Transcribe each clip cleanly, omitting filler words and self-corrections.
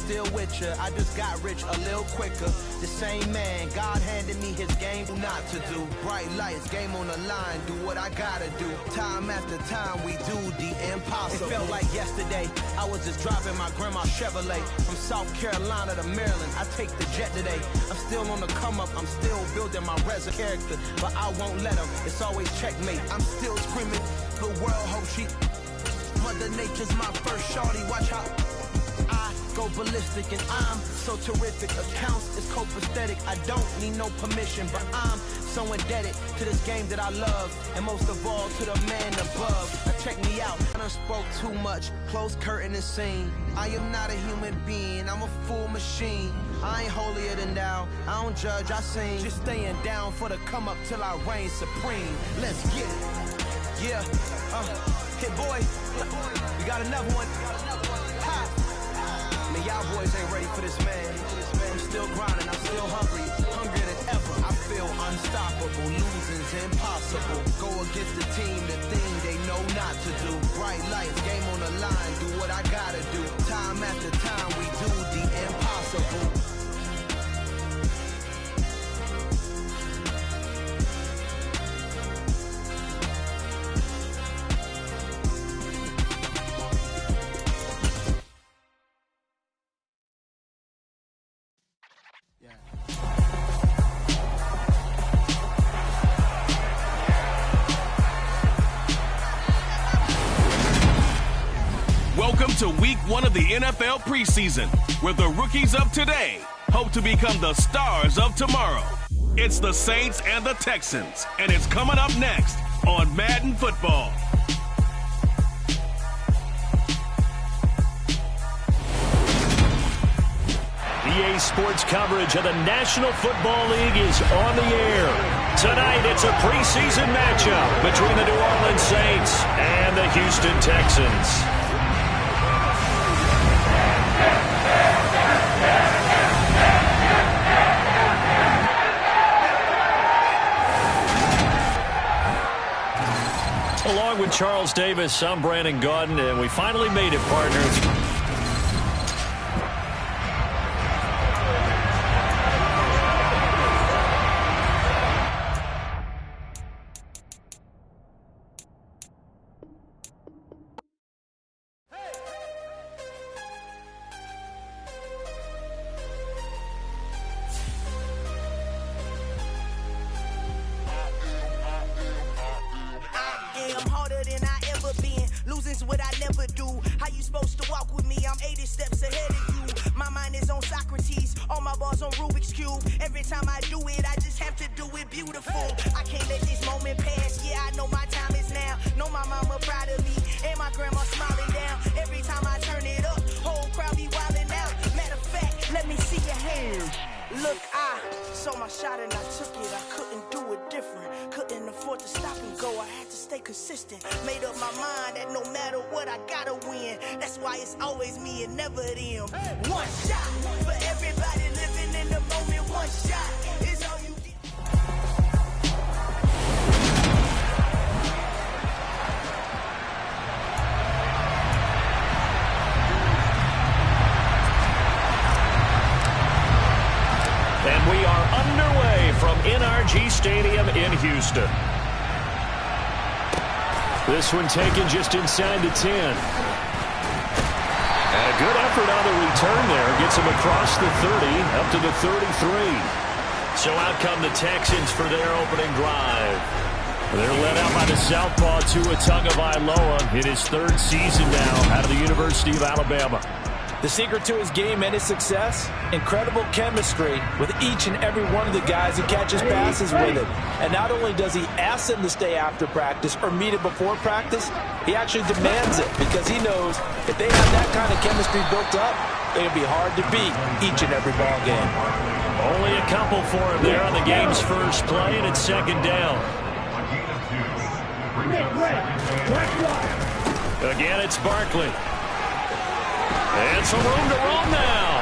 still with ya. I just got rich a little quicker. The same man, God handed me his game not to do. Bright lights, game on the line, do what I gotta do. Time after time, we do the impossible. It felt like yesterday, I was just driving my grandma's Chevrolet. From South Carolina to Maryland, I take the jet today. I'm still on the come up, I'm still building my resume character. But I won't let them, it's always checkmate. I'm still screaming, the world hope she... Mother Nature's my first shorty, watch how I go ballistic and I'm so terrific. Accounts is copacetic, I don't need no permission, but I'm so indebted to this game that I love, and most of all to the man above. Now check me out, I done spoke too much, close curtain and scene. I am not a human being, I'm a full machine. I ain't holier than thou, I don't judge, I sing. Just staying down for the come up till I reign supreme. Let's get it, yeah, hit boy, we got another one. Ha. Man, y'all boys ain't ready for this, man. I'm still grinding, I'm still hungry, hungrier than ever. I feel unstoppable, losing's impossible. Go against the team, the thing they know not to do. Bright lights, game on the line, do what I gotta do. Time after time, we do the impossible. Welcome to week 1 of the NFL preseason, where the rookies of today hope to become the stars of tomorrow. It's the Saints and the Texans, and it's coming up next on Madden Football. EA Sports coverage of the National Football League is on the air. Tonight, it's a preseason matchup between the New Orleans Saints and the Houston Texans. Along with Charles Davis, I'm Brandon Gaudin, and we finally made it, partners. Stadium in Houston. This one taken just inside the 10. And a good effort on the return there. Gets him across the 30, up to the 33. So out come the Texans for their opening drive. They're led out by the southpaw Tua Tagovailoa in his 3rd season now out of the University of Alabama. The secret to his game and his success, incredible chemistry with each and every one of the guys he catches passes with him. And not only does he ask them to stay after practice or meet him before practice, he actually demands it because he knows if they have that kind of chemistry built up, it'll be hard to beat each and every ball game. Only a couple for him there on the game's first play, and it's 2nd down. Again, it's Barkley. And some room to run now.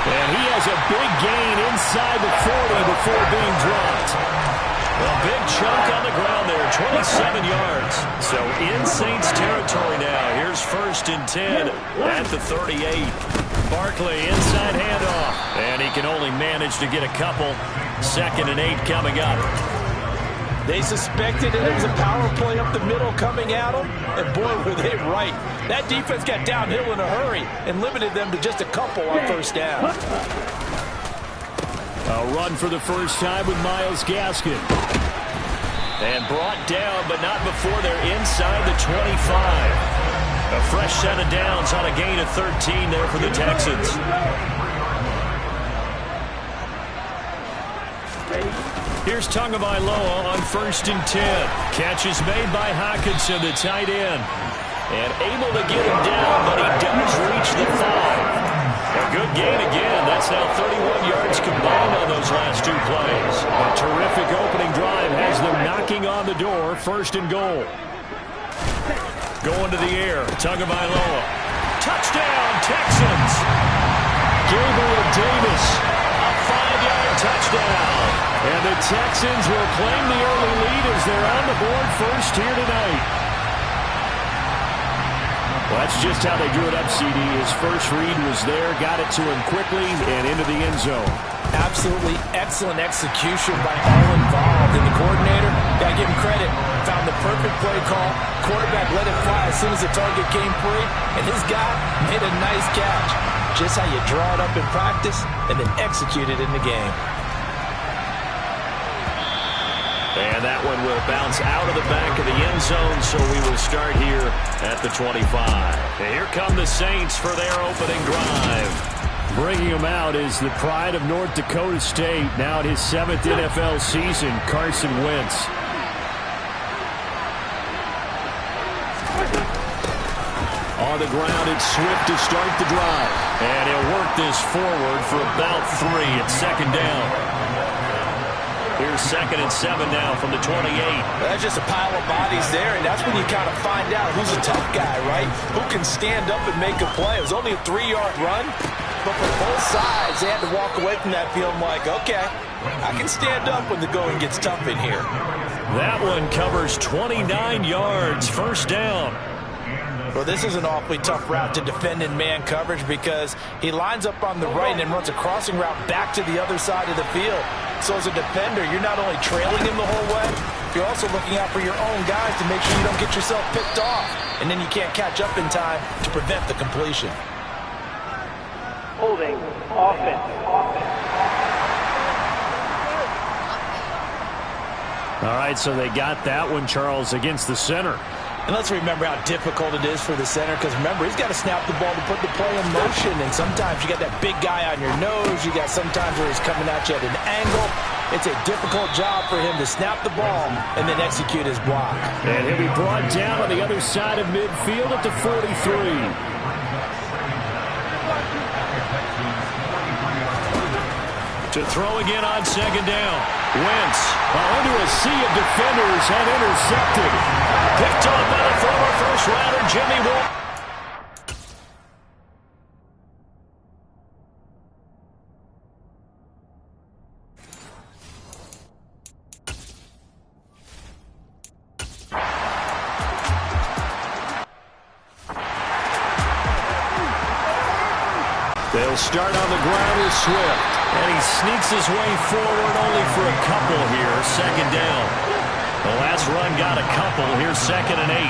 And he has a big gain inside the 40 before being dropped. A big chunk on the ground there, 27 yards. So in Saints territory now. Here's 1st and 10 at the 38. Barkley, inside handoff. And he can only manage to get a couple. 2nd and 8 coming up. They suspected it was a power play up the middle coming at them, and boy, were they right. That defense got downhill in a hurry and limited them to just a couple on 1st down. A run for the first time with Myles Gaskin. And brought down, but not before they're inside the 25. A fresh set of downs on a gain of 13 there for the Texans. Here's Tagovailoa on 1st and 10. Catch is made by Hockenson, the tight end. And able to get him down, but he does reach the 5. A good gain again. That's now 31 yards combined on those last 2 plays. A terrific opening drive has them knocking on the door. 1st and goal. Going to the air. Tagovailoa. Touchdown, Texans. Gabriel Davis. A 5-yard touchdown. And the Texans will claim the early lead as they're on the board first here tonight. Well, that's just how they drew it up, CD. His first read was there, got it to him quickly, and into the end zone. Absolutely excellent execution by all involved. And the coordinator, got to give him credit, found the perfect play call. Quarterback let it fly as soon as the target came free, and his guy made a nice catch. Just how you draw it up in practice and then execute it in the game. And that one will bounce out of the back of the end zone, so we will start here at the 25. And here come the Saints for their opening drive. Bringing him out is the pride of North Dakota State, now in his 7th NFL season, Carson Wentz. On the ground, it's Swift to start the drive. And he'll work this forward for about 3 at 2nd down. Here's 2nd and 7 now from the 28. That's just a pile of bodies there, and that's when you kind of find out who's a tough guy, right? Who can stand up and make a play. It was only a 3-yard run, but for both sides, they had to walk away from that feeling like, okay, I can stand up when the going gets tough in here. That one covers 29 yards, 1st down. Well, this is an awfully tough route to defend in man coverage because he lines up on the right and then runs a crossing route back to the other side of the field. So as a defender, you're not only trailing him the whole way, you're also looking out for your own guys to make sure you don't get yourself picked off. And then you can't catch up in time to prevent the completion. Holding offense. All right, so they got that one, Charles, against the center. And let's remember how difficult it is for the center, because remember, he's got to snap the ball to put the play in motion, and sometimes you got that big guy on your nose, you got sometimes where he's coming at you at an angle. It's a difficult job for him to snap the ball and then execute his block. And he'll be brought down on the other side of midfield at the 43. To throw again on 2nd down. Wentz under a sea of defenders and intercepted. Picked off by the former first-rounder Jimmy Ward. They'll start on the ground with Swift. And he sneaks his way forward only for a couple here. 2nd down. The last run got a couple. Here's 2nd and 8.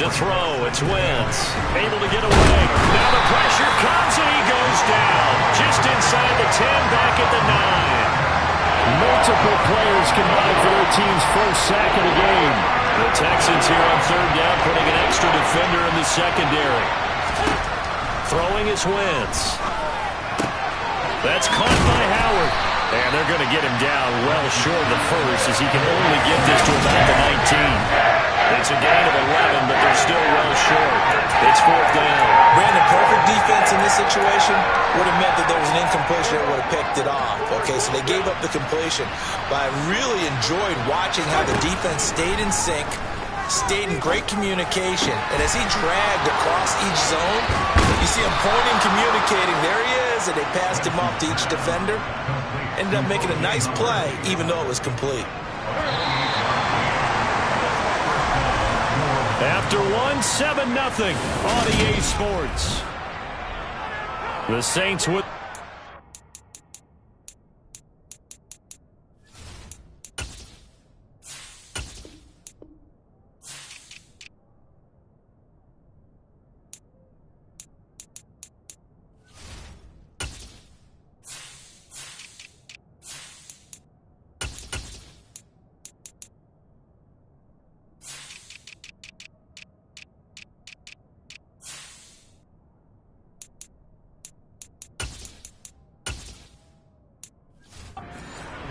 To throw, it's Wentz. Able to get away. Now the pressure comes and he goes down. Just inside the 10, back at the 9. Multiple players combined for their team's first sack of the game. The Texans here on 3rd down, putting an extra defender in the secondary. Throwing is Wentz. That's caught by Howard. And they're going to get him down well short of the first as he can only get this to about the 19. It's a gain of 11, but they're still well short. It's 4th down. Brandon, perfect defense in this situation would have meant that there was an incompletion that would have picked it off. Okay, so they gave up the completion. But I really enjoyed watching how the defense stayed in sync, stayed in great communication, and as he dragged across each zone, you see him pointing, communicating, there he is, and they passed him off to each defender. Ended up making a nice play, even though it was complete. After one, 7-0 on EA Sports. The Saints would...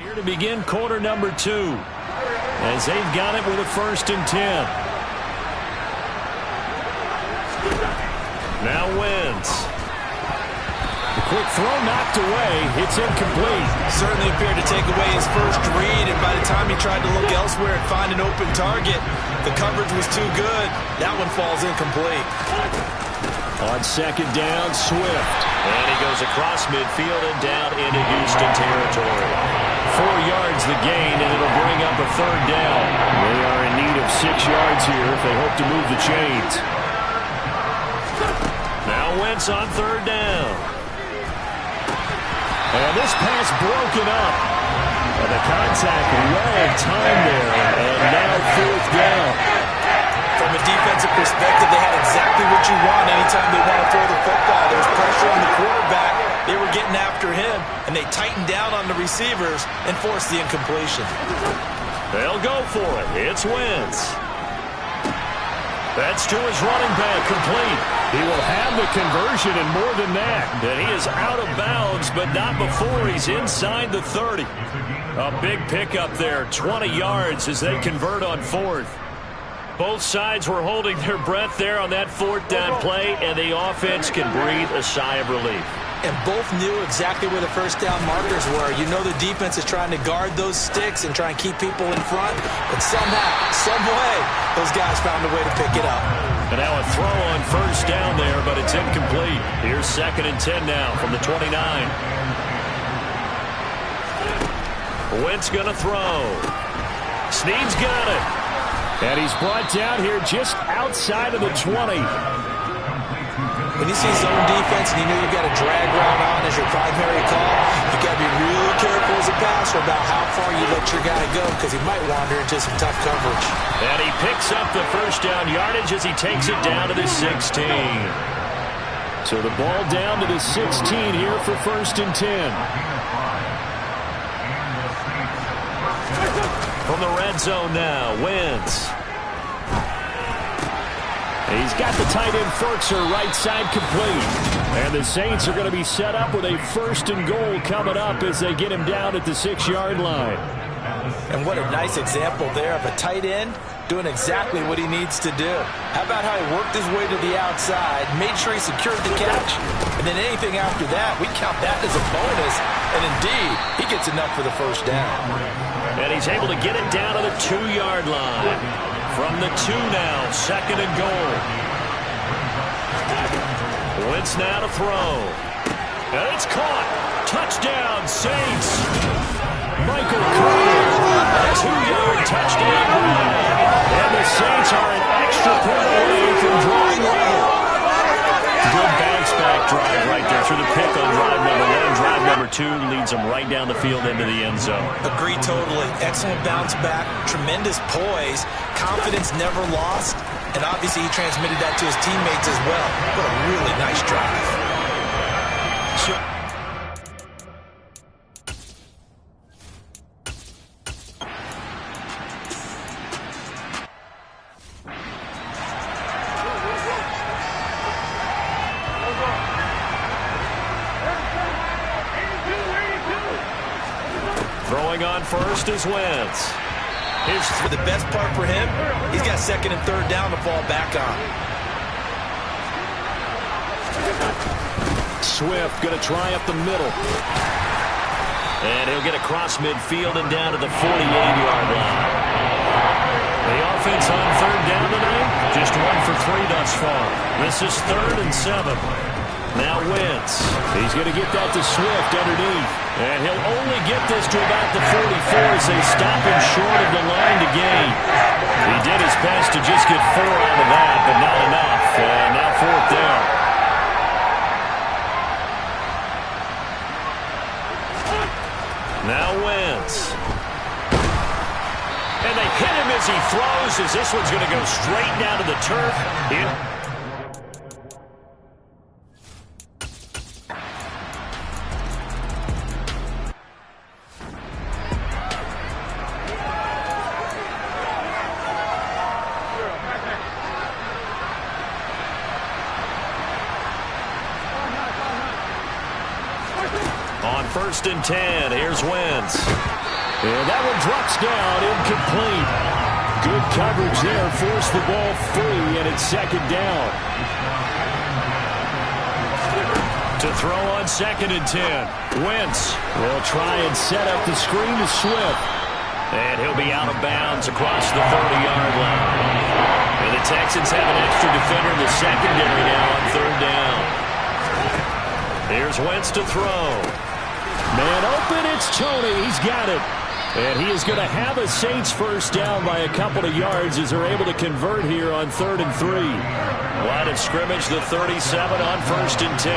Here to begin quarter number 2, as they've got it with a 1st and 10. Now Wentz. The quick throw knocked away. It's incomplete. Certainly appeared to take away his first read, and by the time he tried to look elsewhere and find an open target, the coverage was too good. That one falls incomplete. On 2nd down, Swift. And he goes across midfield and down into Houston territory. 4 yards the gain, and it'll bring up a 3rd down. They are in need of 6 yards here if they hope to move the chains. Now Wentz on 3rd down. And this pass broken up. And the contact well in time there. And now 4th down. From a defensive perspective, they had exactly what you want anytime they want to throw the football. There's pressure on the quarterback. They were getting after him, and they tightened down on the receivers and forced the incompletion. They'll go for it. It's Wentz. That's to his running back, complete. He will have the conversion and more than that. And he is out of bounds, but not before he's inside the 30. A big pickup there, 20 yards as they convert on 4th. Both sides were holding their breath there on that 4th down play, and the offense can breathe a sigh of relief. And both knew exactly where the 1st down markers were. You know the defense is trying to guard those sticks and try and keep people in front. But somehow, some way, those guys found a way to pick it up. And now a throw on 1st down there, but it's incomplete. Here's 2nd and 10 now from the 29. Wentz going to throw. Snead's got it. And he's brought down here just outside of the 20. When you see zone defense and you know you've got a drag route on as your primary call, you've got to be really careful as a passer about how far you let your guy go because he might wander into some tough coverage. And he picks up the 1st down yardage as he takes it down to the 16. So the ball down to the 16 here for 1st and 10. From the red zone now, Wentz. He's got the tight end Furtzer right side complete. And the Saints are going to be set up with a 1st and goal coming up as they get him down at the 6-yard line. And what a nice example there of a tight end doing exactly what he needs to do. How about how he worked his way to the outside, made sure he secured the catch, and then anything after that, we count that as a bonus. And indeed, he gets enough for the 1st down. And he's able to get it down to the 2-yard line. From the 2 now, 2nd and goal. Wentz now to throw. And it's caught. Touchdown, Saints. Michael Carter. A 2-yard touchdown run. And the Saints are an extra point away from drawing level. Good bounce back drive right there through the pick on drive number 1. Drive number 2 leads them right down the field into the end zone. Agree totally. Excellent bounce back. Tremendous poise. Confidence never lost. And obviously he transmitted that to his teammates as well. What a really nice drive. Throwing on 1st is Wentz. The best part for him, he's got 2nd and 3rd down to fall back on. Swift going to try up the middle. And he'll get across midfield and down to the 48-yard line. The offense on 3rd down tonight, just 1 for 3 thus far. This is 3rd and 7. Now Wentz. He's going to get that to Swift underneath. And he'll only get this to about the 44 as they stop him short of the line to gain. He did his best to just get 4 out of that, but not enough. And now 4th down. Now Wentz. And they hit him as he throws, as this one's going to go straight down to the turf. On 1st and 10, here's Wentz. And that one drops down, incomplete. Good coverage there, forced the ball free, and it's 2nd down. To throw on 2nd and 10, Wentz will try and set up the screen to Swift. And he'll be out of bounds across the 30-yard line. And the Texans have an extra defender in the secondary now on 3rd down. Here's Wentz to throw. Man open, it's Tony. He's got it. And he is going to have a Saints first down by a couple of yards as they're able to convert here on 3rd and 3. Line of scrimmage, the 37 on 1st and 10.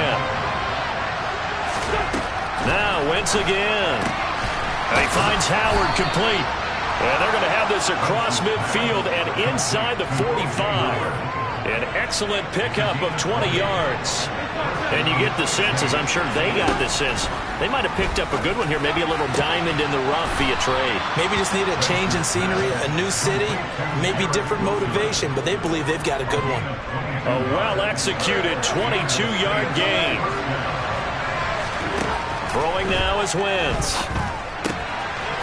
Now Wentz again. And he finds Howard complete. And they're going to have this across midfield and inside the 45. An excellent pickup of 20 yards. And you get the sense, as I'm sure they got the sense, they might have picked up a good one here, maybe a little diamond in the rough via trade. Maybe just need a change in scenery, a new city, maybe different motivation, but they believe they've got a good one. A well-executed 22-yard gain. Throwing now is Wentz.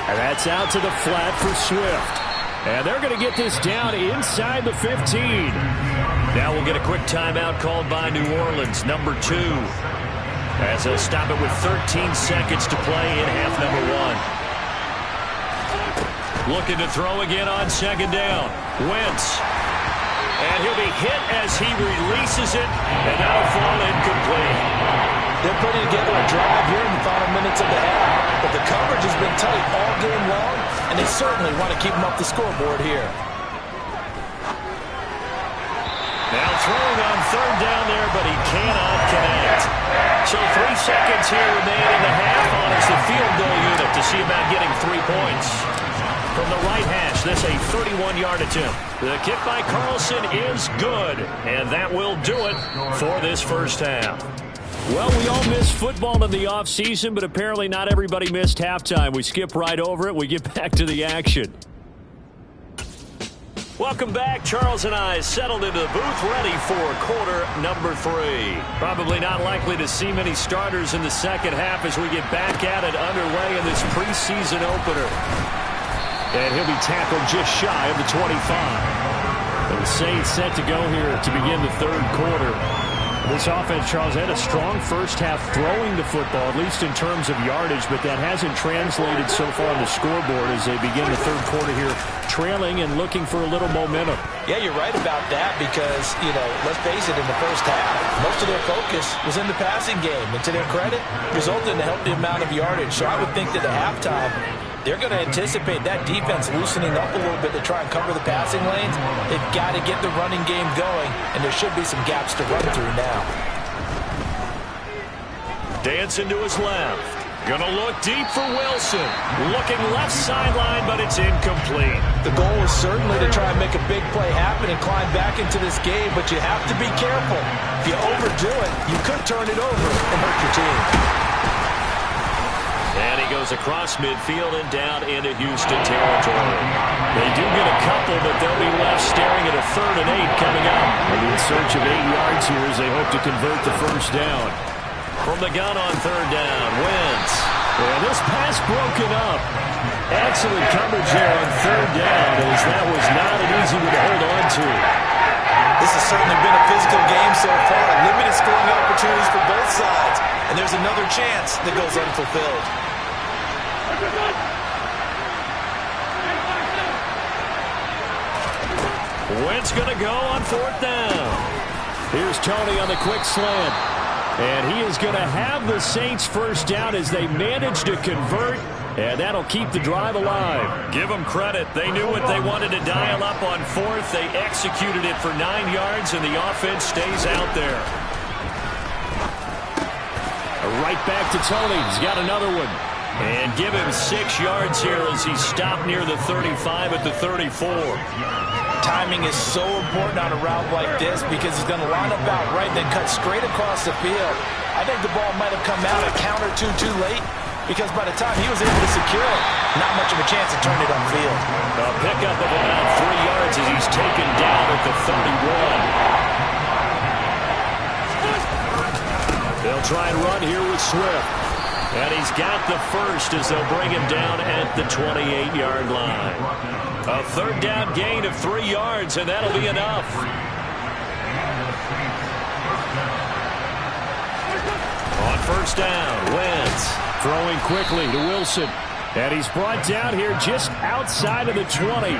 And that's out to the flat for Swift. And they're going to get this down inside the 15. Now we'll get a quick timeout called by New Orleans, number 2. As they'll stop it with 13 seconds to play in half number 1. Looking to throw again on 2nd down. Wentz. And he'll be hit as he releases it. And that'll fall incomplete. They're putting together a drive here in the final minutes of the half. But the coverage has been tight all game long. And they certainly want to keep them up the scoreboard here. Now throwing on 3rd down there, but he cannot connect. So 3 seconds here remain in the half. Honors the field goal unit to see about getting 3 points. From the right hash, this a 31-yard attempt. The kick by Carlson is good, and that will do it for this first half. Well, we all miss football in the offseason, but apparently not everybody missed halftime. We skip right over it. We get back to the action. Welcome back. Charles and I settled into the booth ready for quarter number 3. Probably not likely to see many starters in the second half as we get back at it underway in this preseason opener. And he'll be tackled just shy of the 25. And the Saints set to go here to begin the 3rd quarter. This offense, Charles, had a strong first half throwing the football, at least in terms of yardage, but that hasn't translated so far on the scoreboard as they begin the 3rd quarter here, trailing and looking for a little momentum. Yeah, you're right about that because, let's face it, in the first half, most of their focus was in the passing game. And to their credit, resulted in a healthy amount of yardage. So I would think that at halftime, they're going to anticipate that defense loosening up a little bit to try and cover the passing lanes. They've got to get the running game going, and there should be some gaps to run through now. Dancing to his left. Going to look deep for Wilson. Looking left sideline, but it's incomplete. The goal is certainly to try and make a big play happen and climb back into this game, but you have to be careful. If you overdo it, you could turn it over and hurt your team. And he goes across midfield and down into Houston territory. They do get a couple, but they'll be left staring at a 3rd and 8 coming up. They'll be in search of 8 yards here as they hope to convert the first down. From the gun on 3rd down, Wentz. And this pass broken up. Excellent coverage there on 3rd down, as that was not an easy one to hold on to. This has certainly been a physical game so far. Limited scoring opportunities for both sides. And there's another chance that goes unfulfilled. Wentz going to go on 4th down. Here's Tony on the quick slant. And he is going to have the Saints first down as they manage to convert. And that'll keep the drive alive. Give them credit. They knew what they wanted to dial up on fourth. They executed it for 9 yards, and the offense stays out there. Right back to Tony. He's got another one. And give him 6 yards here as he stopped near the 35 at the 34. Timing is so important on a route like this because he's going to line up out right and then cut straight across the field. I think the ball might have come out a count or two too late because by the time he was able to secure it, not much of a chance to turn it upfield. A pickup of about 3 yards as he's taken down at the 31. They'll try and run here with Swift. And he's got the first as they'll bring him down at the 28-yard line. A third down gain of 3 yards, and that'll be enough. On first down, Wentz throwing quickly to Wilson. And he's brought down here just outside of the 20.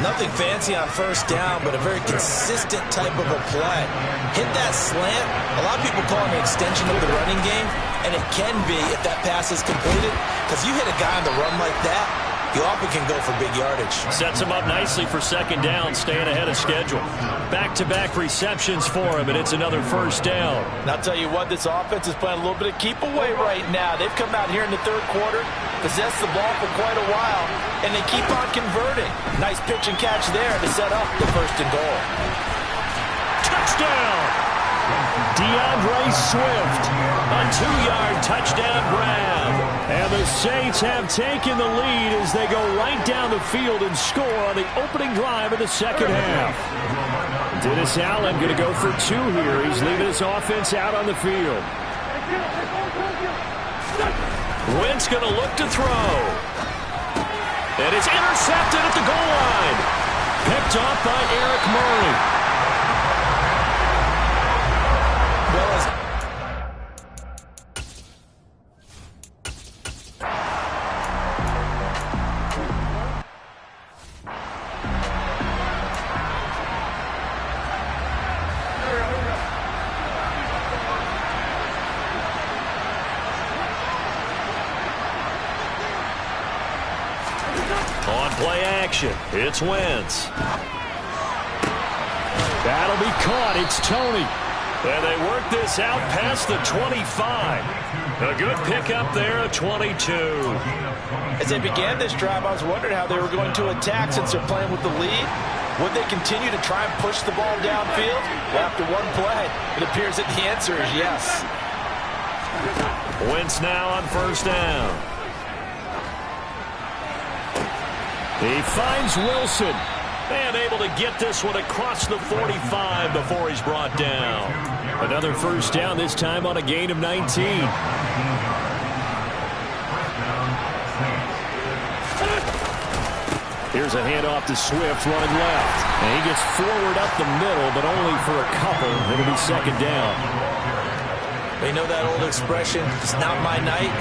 Nothing fancy on first down, but a very consistent type of a play. Hit that slant. A lot of people call it an extension of the running game, and it can be if that pass is completed, because you hit a guy on the run like that, you often can go for big yardage. Sets him up nicely for second down, staying ahead of schedule. Back-to-back receptions for him, and it's another first down. And I'll tell you what, this offense is playing a little bit of keep away right now. They've come out here in the third quarter, possessed the ball for quite a while, and they keep on converting. Nice pitch and catch there to set up the first and goal. Touchdown! DeAndre Swift, a 2-yard touchdown grab. And the Saints have taken the lead as they go right down the field and score on the opening drive of the second half. Dennis Allen going to go for 2 here. He's leaving his offense out on the field. Wentz going to look to throw. And it's intercepted at the goal line. Picked off by Eric Murray. On play action, it's Wentz. That'll be caught. It's Tony. And they work this out past the 25. A good pickup there at 22. As they began this drive, I was wondering how they were going to attack since they're playing with the lead. Would they continue to try and push the ball downfield? Well, after one play, it appears that the answer is yes. Wentz now on first down. He finds Wilson. And able to get this one across the 45 before he's brought down. Another first down, this time on a gain of 19. Here's a handoff to Swift running left. And he gets forward up the middle, but only for a couple. It'll be second down. You know that old expression, it's not my night?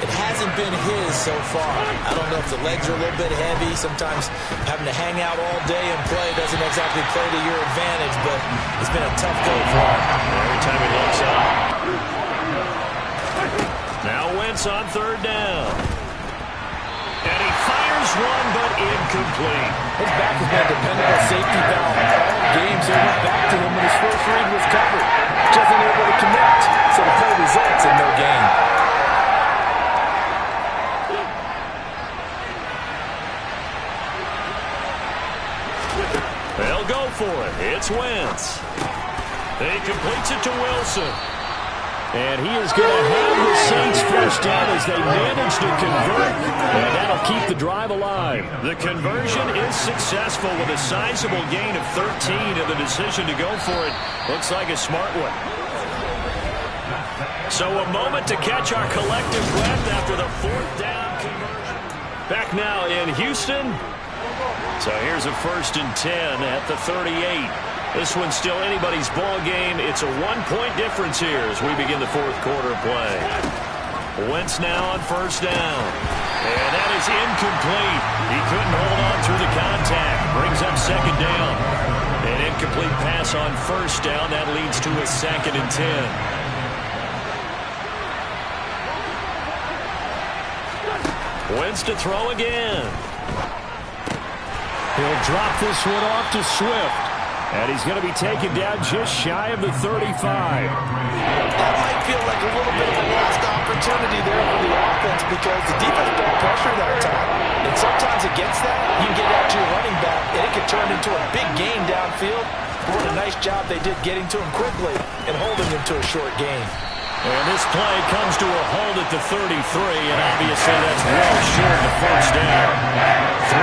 It hasn't been his so far. I don't know if the legs are a little bit heavy. Sometimes having to hang out all day and play doesn't exactly play to your advantage, but it's been a tough go for him. Every time he looks up. Now Wentz on third down. And he fires one, but incomplete. His back has been a dependable safety valve all game, so he went back to him when his first read was covered. Just unable to connect, so the play results in no gain. They'll go for it. It's Wentz. He completes it to Wilson. And he is going to have the Saints first down as they manage to convert. And that'll keep the drive alive. The conversion is successful with a sizable gain of 13, and the decision to go for it looks like a smart one. So a moment to catch our collective breath after the fourth down conversion. Back now in Houston. So here's a 1st and 10 at the 38. This one's still anybody's ball game. It's a 1-point difference here as we begin the fourth quarter of play. Wentz now on first down. And that is incomplete. He couldn't hold on through the contact. Brings up second down. An incomplete pass on first down. That leads to a 2nd and 10. Wins to throw again. He'll drop this one off to Swift. And he's going to be taken down just shy of the 35. That might feel like a little bit of a lost opportunity there for the offense because the defense brought pressure that time. And sometimes against that, you can get out to your running back, and it can turn into a big gain downfield. What a nice job they did getting to him quickly and holding him to a short gain. And this play comes to a hold at the 33, and obviously that's well short of the first down.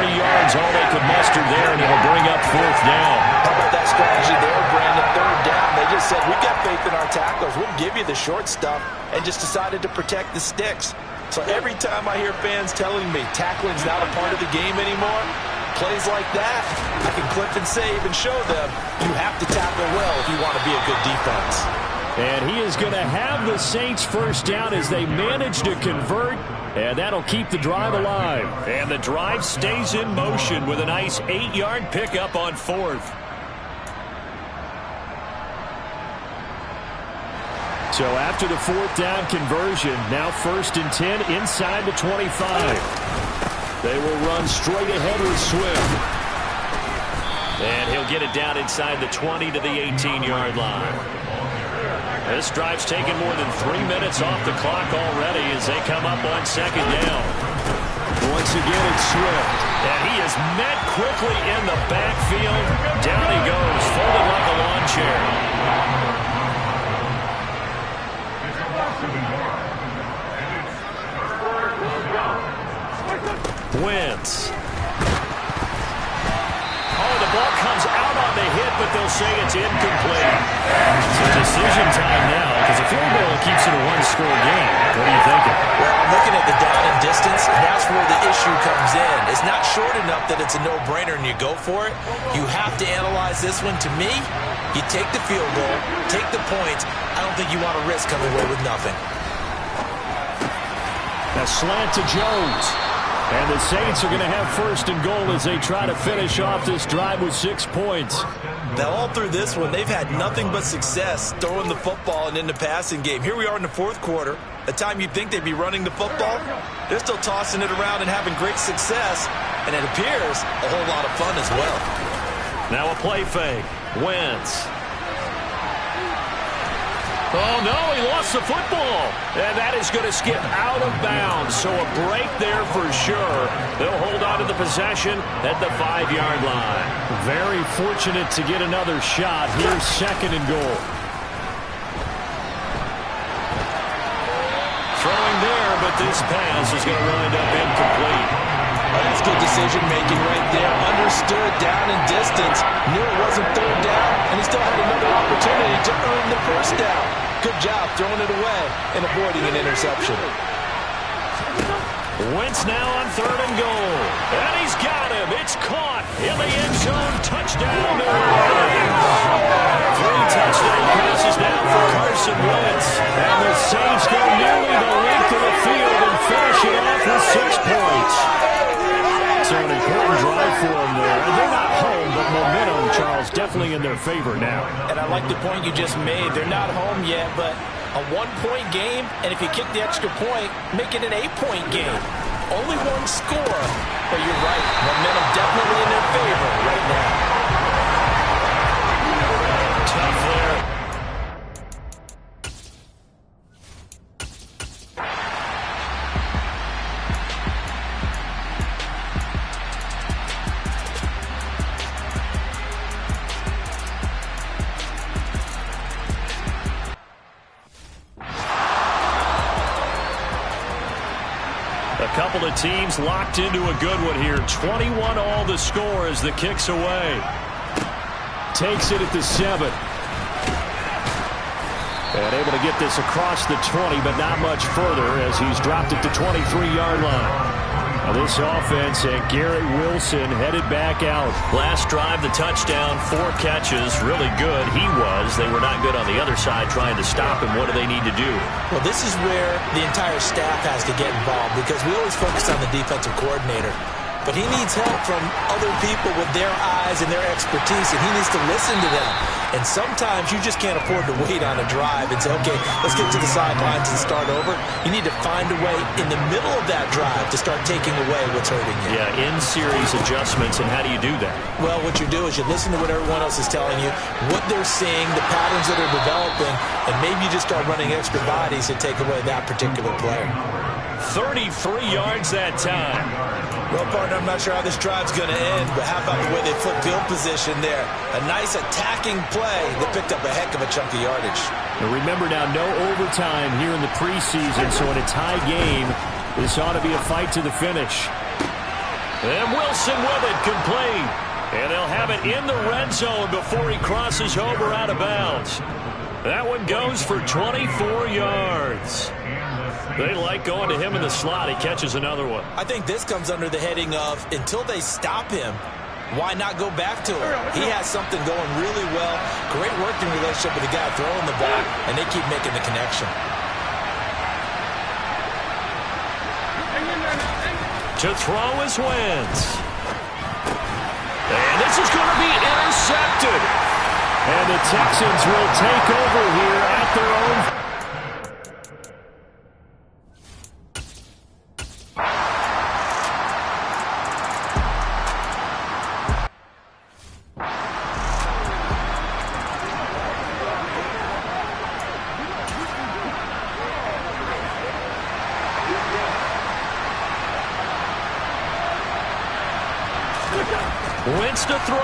3 yards, all they could muster there, and it'll bring up 4th down. How about that strategy there, Brandon? 3rd down, they just said, we've got faith in our tackles. We'll give you the short stuff, and just decided to protect the sticks. So every time I hear fans telling me tackling's not a part of the game anymore, plays like that, I can clip and save and show them you have to tackle well if you want to be a good defense. And he is going to have the Saints first down as they manage to convert, and that'll keep the drive alive. And the drive stays in motion with a nice 8-yard pickup on 4th. So after the 4th down conversion, now 1st and 10 inside the 25. They will run straight ahead with Swift. And he'll get it down inside the 20 to the 18-yard line. This drive's taken more than 3 minutes off the clock already as they come up on 2nd down. Once again, it's Swift. And he is met quickly in the backfield. Down he goes, folded like a lawn chair. Wentz. Oh, the ball comes out on the hit, but they'll say it's incomplete. So decision time now, because a field goal keeps it a one-score game. What are you thinking? Well, I'm looking at the down and distance, and that's where the issue comes in. It's not short enough that it's a no-brainer and you go for it. You have to analyze this one. To me, you take the field goal, take the points. I don't think you want to risk coming away with nothing. A slant to Jones. And the Saints are going to have 1st and goal as they try to finish off this drive with 6 points. Now, all through this one, they've had nothing but success throwing the football and in the passing game. Here we are in the 4th quarter. A time you'd think they'd be running the football. They're still tossing it around and having great success. And it appears a whole lot of fun as well. Now a play fake. Wentz. Oh, no, he lost the football. And that is going to skip out of bounds. So a break there for sure. They'll hold on to the possession at the 5-yard line. Very fortunate to get another shot. Here's 2nd and goal. Throwing there, but this pass is going to wind up incomplete. That's good decision-making right there. Understood down and distance. Knew it wasn't 3rd down, and he still had another opportunity to earn the 1st down. Good job throwing it away and avoiding an interception. Wentz now on 3rd and goal. And he's got him. It's caught in the end zone. Touchdown, New Orleans. 3 touchdown passes now for Carson Wentz. And the Saints go nearly the length of the field and finish it off with 6 points. So an important drive for them there. And they're not home, but momentum, Charles, definitely in their favor now. And I like the point you just made. They're not home yet, but a 1-point game, and if you kick the extra point, make it an 8-point game. Only 1 score, but you're right. Momentum definitely in their favor right now. Tough there. A couple of teams locked into a good one here. 21 all the score as the kick's away. Takes it at the 7. And able to get this across the 20, but not much further as he's dropped it to 23-yard line. Now this offense and Garrett Wilson headed back out. Last drive, the touchdown, 4 catches, really good. He was. They were not good on the other side trying to stop him. What do they need to do? Well, this is where the entire staff has to get involved because we always focus on the defensive coordinator. but he needs help from other people with their eyes and their expertise, and he needs to listen to them. And sometimes you just can't afford to wait on a drive and say, okay, let's get to the sidelines and start over. You need to find a way in the middle of that drive to start taking away what's hurting you. Yeah, in-series adjustments, and how do you do that? Well, what you do is you listen to what everyone else is telling you, what they're seeing, the patterns that are developing, and maybe you just start running extra bodies to take away that particular player. 33 yards that time. Well, partner, I'm not sure how this drive's going to end, but how about the way they flip field position there? A nice attacking play that picked up a heck of a chunk of yardage. And remember now, no overtime here in the preseason, so in a tie game, this ought to be a fight to the finish. And Wilson with it, complete. And they'll have it in the red zone before he crosses over out of bounds. That one goes for 24 yards. They like going to him in the slot. He catches another one. I think this comes under the heading of, until they stop him, why not go back to him? He has something going really well. Great working relationship with the guy throwing the ball, and they keep making the connection. To throw is Wentz. And this is going to be intercepted. And the Texans will take over here at their own. Wentz to throw.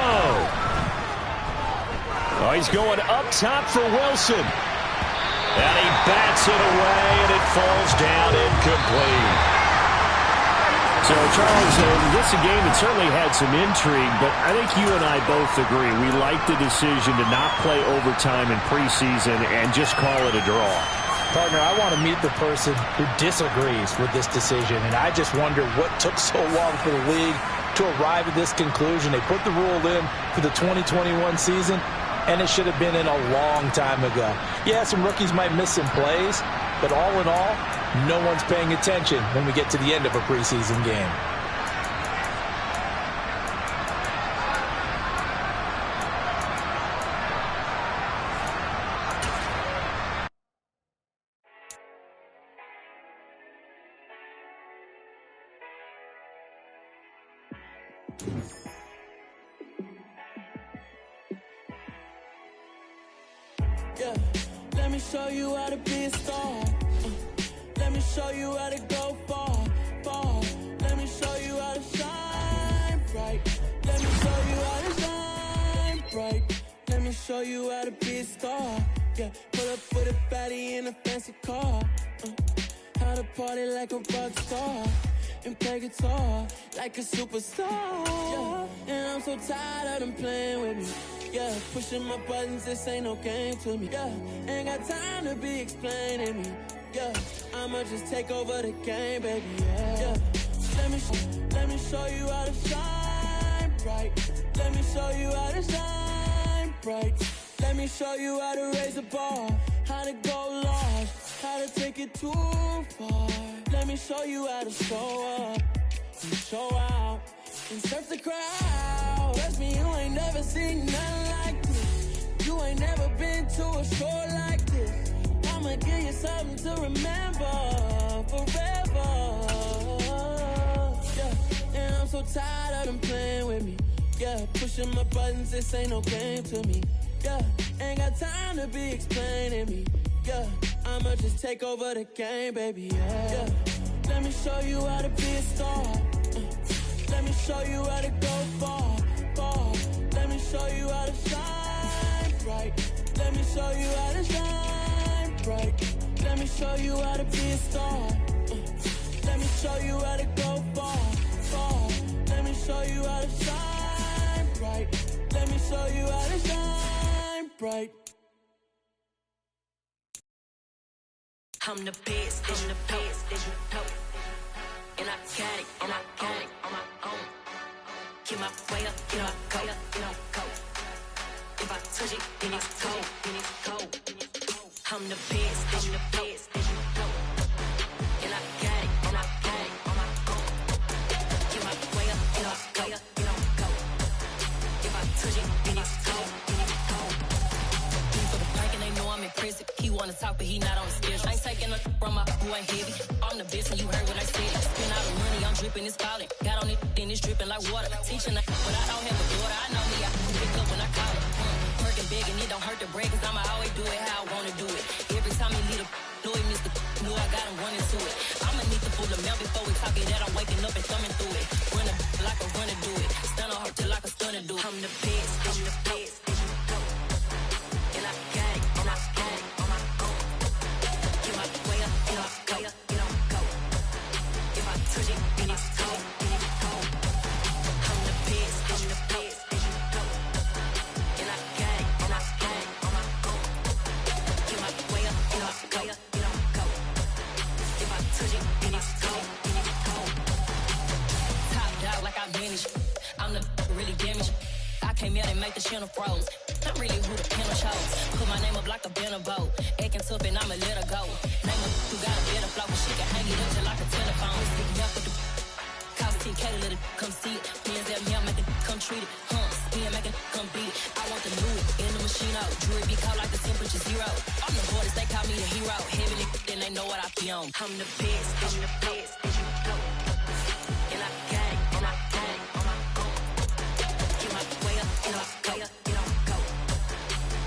Oh, he's going up top for Wilson. And he bats it away, and it falls down incomplete. So, Charles, this is a game that certainly had some intrigue, but I think you and I both agree. We like the decision to not play overtime in preseason and just call it a draw. Partner, I want to meet the person who disagrees with this decision, and I just wonder what took so long for the league to arrive at this conclusion. They put the rule in for the 2021 season, and it should have been in a long time ago. Yeah, some rookies might miss some plays, but all in all, no one's paying attention when we get to the end of a preseason game. Yeah, let me show you how to be a star. Let me show you how to go far, far. Let me show you how to shine bright. Let me show you how to shine bright. Let me show you how to be a star. Yeah, pull up with a baddie in a fancy car. How to party like a rock star and play guitar like a superstar. Yeah, and I'm so tired of them playing with me. Yeah, pushing my buttons, this ain't no game to me. Yeah, ain't got time to be explaining me. Yeah, I'ma just take over the game, baby. Yeah, let me show you how to shine bright. Let me show you how to shine bright. Let me show you how to raise the bar, how to go large, how to take it too far. Let me show you how to show up and show out and surf the crowd. Trust me, you ain't never seen nothing like this. You ain't never been to a show like this. I'ma give you something to remember forever. Yeah, and I'm so tired of them playing with me. Yeah, pushing my buttons, this ain't no game to me. Yeah, ain't got time to be explaining me. Yeah, I'ma just take over the game, baby. Yeah, let me show you how to be a star. Let me show you how to go far, far. Let me show you how to shine bright. Let me show you how to shine bright. Let me show you how to be a star. Let me show you how to go far, far. Let me show you how to shine bright. Let me show you how to shine bright. I'm the best, I'm the best, and I got it, and I got it on my own. Get my way up, get my go, get my go. If I touch it, then it's cold, then it's cold. I'm the best, I'm the best, and I got it, and I got it on my own. Get my way up, wanna talk, but he not on the schedule. I ain't taking a from my who ain't heavy. I'm the best, and you heard what I said. Spend all the money, I'm dripping, it's falling. Got on it, then it's dripping like water. Teaching her, but I don't have a daughter. I know me, I can pick up when I call her. Working big, and it don't hurt the bread, cause I'ma always do it how I wanna do it. Every time he lead a know he missed the knew I got him running to it. I'ma need to pull the mail before we talk it that I'm waking up and thumbing through it. Run a like a runner do it. Stun on her till like a stunner do it. I'm the best, I'm the best. And I got it, and I got it on my own. Get my way up, get off, go, get on, go. If I touch it, then it's cold, then it's cold. I'm the best, I'm the best. And I got it, and I got it on my own. Get my way up, get off, go, get on, go. If I touch it, then it's cold, then it's cold. Top dog like I manage. I'm the really damaged. I came out and make the channel froze. I'm really who the piano shows. Put my name up like a banner boat. Acting tough and I'ma let her go. Name her who got a better flow, but she can hang it up just like a telephone. Stick up with the cost 10K to let it come see it. Hands at me, I make it come treat it. Spin, make it come beat it. I want the new in the machine out. Jewelry be caught like the temperature zero. I'm the hardest, they call me a hero. Heavily, then they know what I be on. I'm the best, I'm the best. And I got it, and I got it on my own. Get my way up, get off, go, get on, go.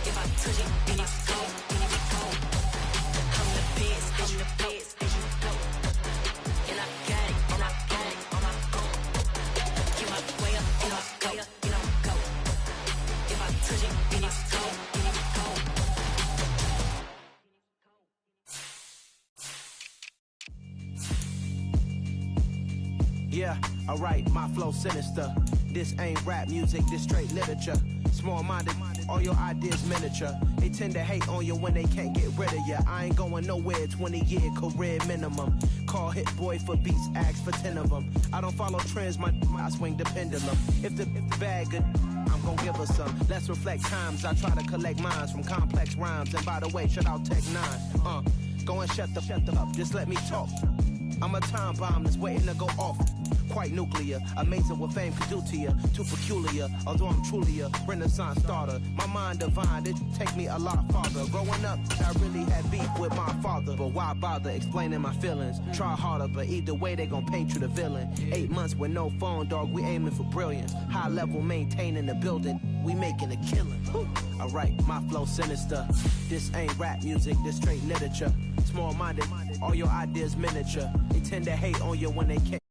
If I touch it, then it's cold, then it's cold. I'm the best, I'm the best. And I got it, and I got it on my own. Get my way up, get off, go, get on, go. If I touch it, then it's cold, then it's cold. Yeah, alright, my flow sinister. This ain't rap music, this straight literature. Small-minded, all your ideas miniature. They tend to hate on you when they can't get rid of you. I ain't going nowhere, 20-year career minimum. Call Hit Boy for beats, ask for 10 of them. I don't follow trends, I swing the pendulum. If the bag good, I'm gon' give her some. Let's reflect times, I try to collect minds from complex rhymes. And by the way, shout out Tech 9. Go and shut the up, just let me talk. I'm a time bomb that's waiting to go off. Quite nuclear, amazing what fame could do to you. Too peculiar, although I'm truly a renaissance starter. My mind divine, it take me a lot farther. Growing up, I really had beef with my father. But why bother explaining my feelings? Try harder, but either way they gon' paint you the villain. 8 months with no phone, dog, we aiming for brilliance. High level maintaining the building, we making a killing. Alright, my flow sinister. This ain't rap music, this straight literature. Small-minded, all your ideas miniature. They tend to hate on you when they can't.